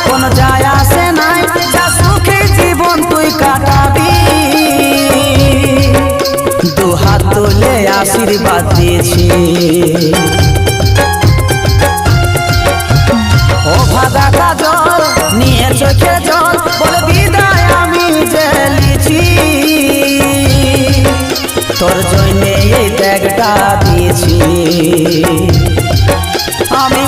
কোনো যায় আসে নাই, যা সুখে জীবন তুই কাটাবি। দু হাত তুলে আশীর্বাদ দিয়েছি। ও ভাগা কাজল নিয়ে চোখে জল, বলে বিদায় আমি জেলেছি। তোর জন্যে এই ত্যাগটা দিয়েছি। আমি